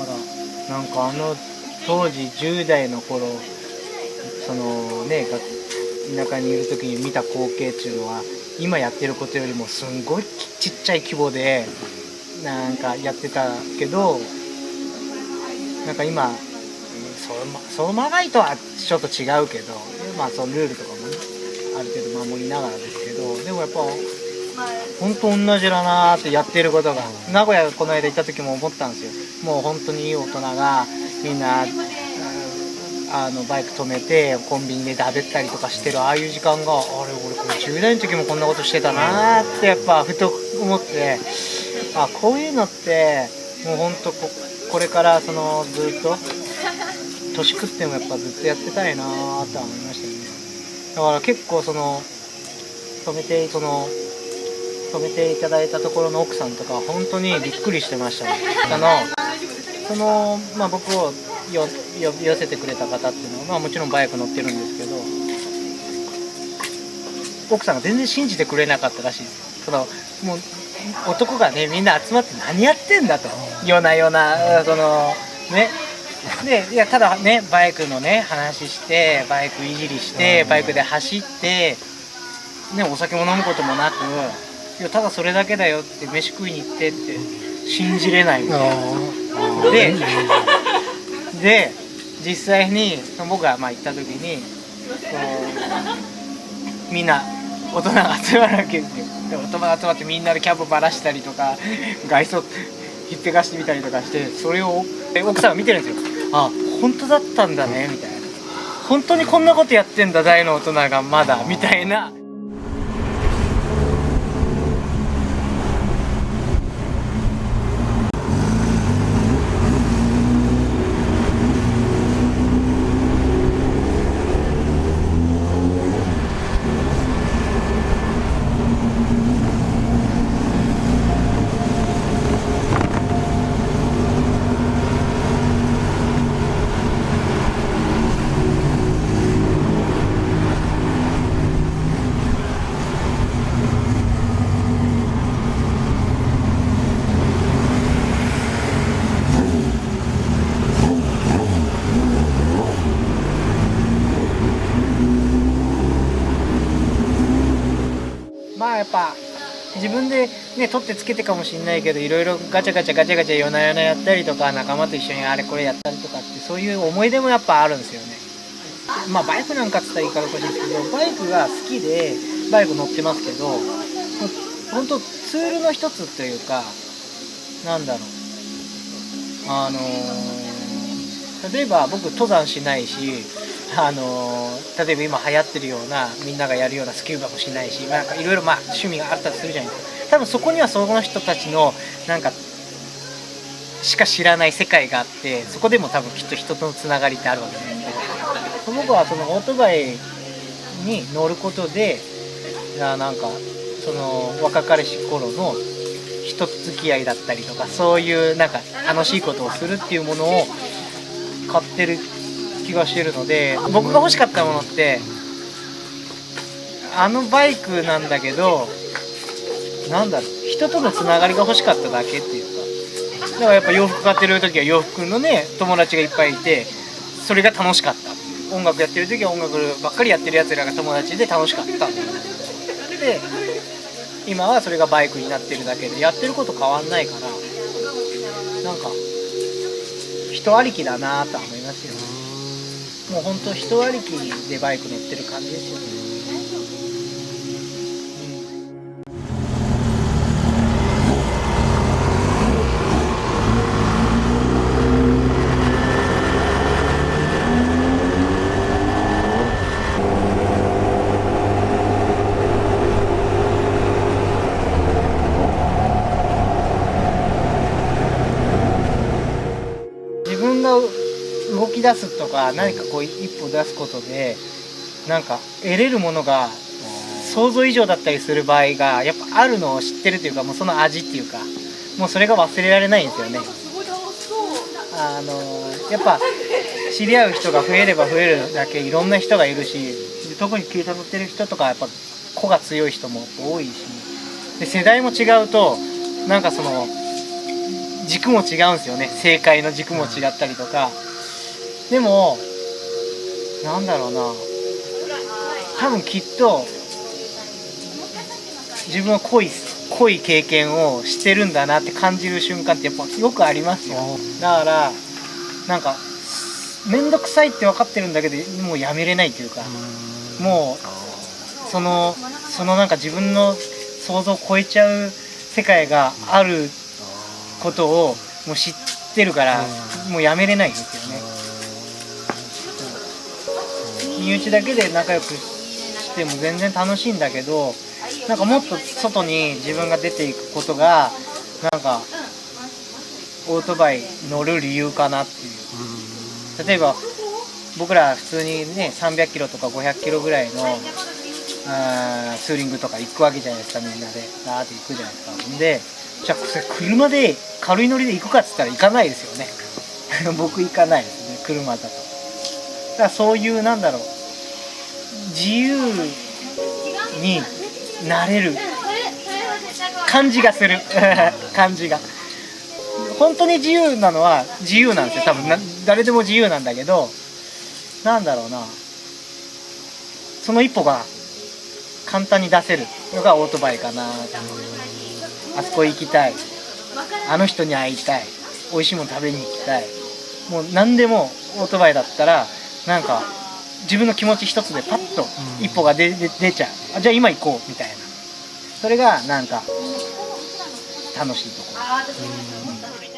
らなんか当時10代の頃そのね田舎にいる時に見た光景っていうのは今やってることよりもすんごいちっちゃい規模でなんかやってたけど、なんか今相馬街とはちょっと違うけど、まあそのルールとかもねある程度守りながらですけど、でもやっぱ本当同じだなーってやってることが、名古屋この間行った時も思ったんですよ。もう本当にいい大人がみんなバイク止めてコンビニでだべったりとかしてるああいう時間が、あれ俺これ10代の時もこんなことしてたなーってやっぱふと思って、こういうのってもう本当これからそのずっと年食ってもやっぱずっとやってたいなーって思いましたよね。だから結構その止めていただいたところの奥さんとか本当にびっくりしてましたね。僕を寄せてくれた方っていうのは、もちろんバイク乗ってるんですけど、奥さんが全然信じてくれなかったらしいです。もう男がねみんな集まって何やってんだと、夜な夜なねで、いやただねバイクのね話してバイクいじりしてバイクで走ってね、お酒も飲むこともなく、いやただそれだけだよって飯食いに行ってって信じれないで実際に僕が行った時にみんな大人が集まるわけですよ。で大人が集まってみんなでキャブばらしたりとか外装ひっぺがしてみたりとかして、それを奥さんが見てるんですよ。本当だったんだねみたいな、本当にこんなことやってんだ大の大人がまだみたいな。やっぱ自分でね取ってつけてかもしれないけど、いろいろガチャガチャ夜な夜なやったりとか、仲間と一緒にあれこれやったりとかって、そういう思い出もやっぱあるんですよね。バイクなんかって言ったらいいからおかしいんですけど、バイクが好きでバイク乗ってますけど、本当ツールの一つというか、なんだろう、例えば僕登山しないし、例えば今流行ってるようなみんながやるようなスキューバもしないし、なんかいろいろ趣味があったりするじゃないですか。多分そこにはその人たちのなんかしか知らない世界があって、そこでも多分きっと人とのつながりってあるわけなんですけど、僕はそのオートバイに乗ることでなんかその若かりし頃の人付き合いだったりとか、そういうなんか楽しいことをするっていうものを買ってる気がしてるので、僕が欲しかったものってバイクなんだけど、なんだろう、人とのつながりが欲しかっただけっていうか、だからやっぱ洋服買ってる時は洋服のね友達がいっぱいいて、それが楽しかった。音楽やってる時は音楽ばっかりやってるやつらが友達で楽しかった。で今はそれがバイクになってるだけで、やってること変わんないから、なんか人ありきだなとは思いますよね。もう本当人ありきでバイク乗ってる感じですよね。自分が動き出すとか何かこう一歩出すことでなんか得れるものが想像以上だったりする場合がやっぱあるのを知ってるというか、もうその味っていうか、もうそれが忘れられないんですよね。やっぱ知り合う人が増えれば増えるだけいろんな人がいるし、特に軽トラ乗ってる人とかやっぱ個が強い人も多いし、で世代も違うとなんかその軸も違うんですよね。正解の軸も違ったりとか。でもなんだろうな、多分きっと自分は濃い経験をしてるんだなって感じる瞬間ってやっぱよくありますよ。だからなんか面倒くさいって分かってるんだけどもうやめれないというか、もうそのなんか自分の想像を超えちゃう世界があることをもう知ってるからもうやめれないんですよね。身内だけで仲良くしても全然楽しいんだけど、なんかもっと外に自分が出ていくことがなんかオートバイ乗る理由かなっていう。例えば僕ら普通にね300キロとか500キロぐらいのツーリングとか行くわけじゃないですか。みんなでダーって行くじゃないですか。でじゃあ車で軽い乗りで行くかっつったら行かないですよね僕行かないですね、車だと。だからそういうなんだろう、自由になれる感じがする感じが。本当に自由なのは自由なんですよ。多分誰でも自由なんだけど、なんだろうな、その一歩が簡単に出せるのがオートバイかな。あそこ行きたい、あの人に会いたい、美味しいもの食べに行きたい、もう何でもオートバイだったらなんか自分の気持ち一つでパッと一歩が出ちゃう。じゃあ今行こうみたいな。それがなんか楽しいところ。